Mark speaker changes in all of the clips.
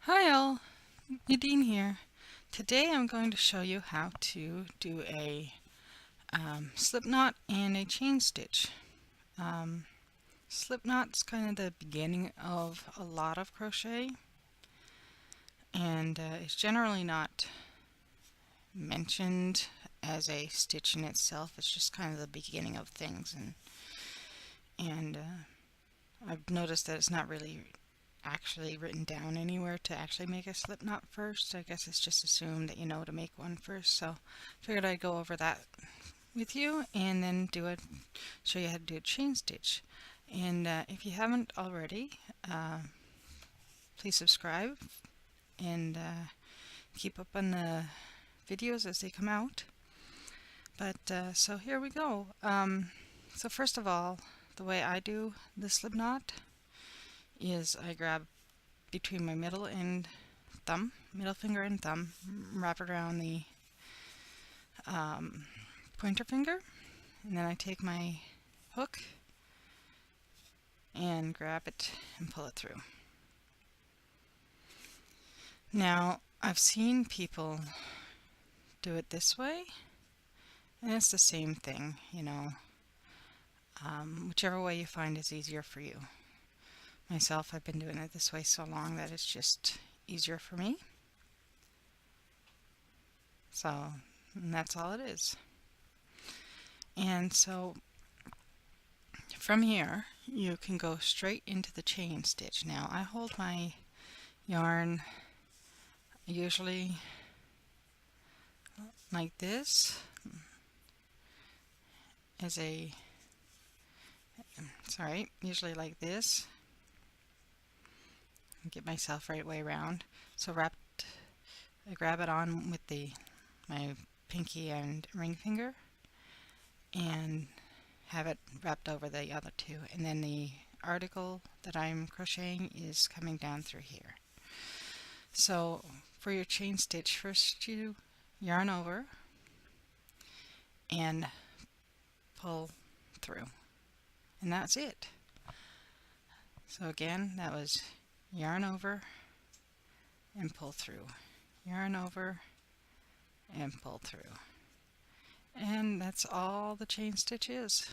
Speaker 1: Hi all, Nadine here. Today I'm going to show you how to do a slip knot and a chain stitch. Slip knot's kind of the beginning of a lot of crochet, and it's generally not mentioned as a stitch in itself. It's just kind of the beginning of things, and I've noticed that it's not really actually written down anywhere to actually make a slip knot first. I guess it's just assumed that you know to make one first, so figured I'd go over that with you and then show you how to do a chain stitch. And if you haven't already, please subscribe and keep up on the videos as they come out. But so here we go. So first of all, the way I do the slip knot is I grab between my middle finger and thumb, wrap it around the pointer finger, and then I take my hook and grab it and pull it through. Now, I've seen people do it this way, and it's the same thing, you know, whichever way you find is easier for you. Myself, I've been doing it this way so long that it's just easier for me. So, and that's all it is. And so, from here, you can go straight into the chain stitch. Now, I hold my yarn usually like this usually like this. Get myself right way around. So I grab it on with my pinky and ring finger and have it wrapped over the other two, and then the article that I'm crocheting is coming down through here. So for your chain stitch, first you yarn over and pull through, and that's it. So again, that was yarn over and pull through, yarn over and pull through, and that's all the chain stitch is.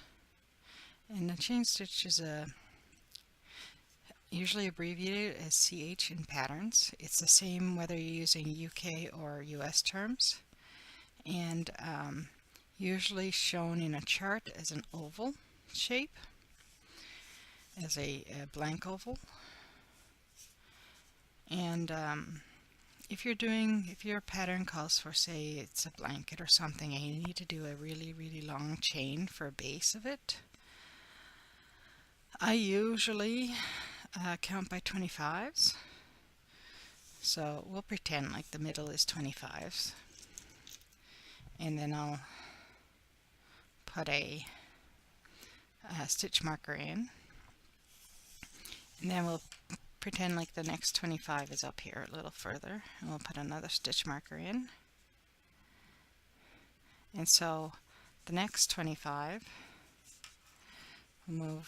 Speaker 1: And the chain stitch is usually abbreviated as CH in patterns. It's the same whether you're using UK or US terms, and usually shown in a chart as an oval shape, as a blank oval. And if your pattern calls for, say, it's a blanket or something, and you need to do a really long chain for a base of it, I usually count by 25s. So we'll pretend like the middle is 25s, and then I'll put a stitch marker in, and then we'll pretend like the next 25 is up here a little further, and we'll put another stitch marker in. And so the next 25 we'll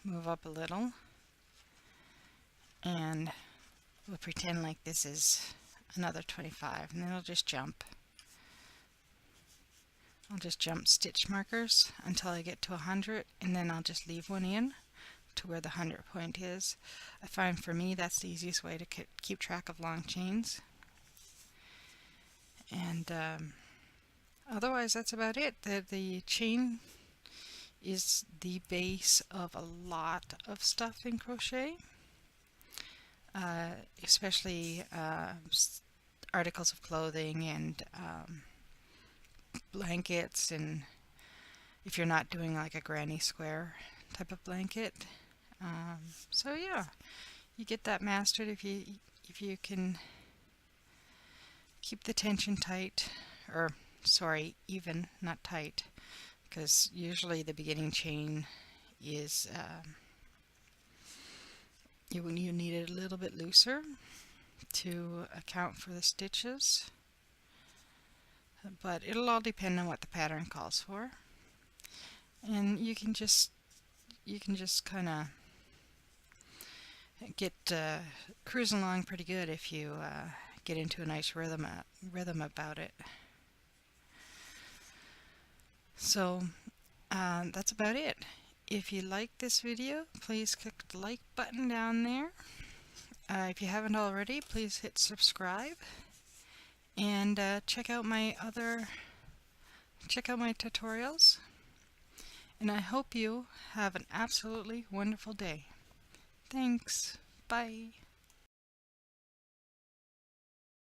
Speaker 1: move up a little, and we'll pretend like this is another 25, and then I'll just jump stitch markers until I get to 100, and then I'll just leave one in to where the 100 point is. I find for me that's the easiest way to keep track of long chains. And otherwise that's about it. The chain is the base of a lot of stuff in crochet, especially articles of clothing and blankets, and if you're not doing like a granny square type of blanket. So yeah, you get that mastered if you can keep the tension tight, or sorry, even, not tight, because usually the beginning chain is you need it a little bit looser to account for the stitches, but it'll all depend on what the pattern calls for. And you can just kind of get cruising along pretty good if you get into a nice rhythm about it. So that's about it. If you like this video, please click the like button down there. If you haven't already, please hit subscribe and check out my tutorials. And I hope you have an absolutely wonderful day. Thanks. Bye.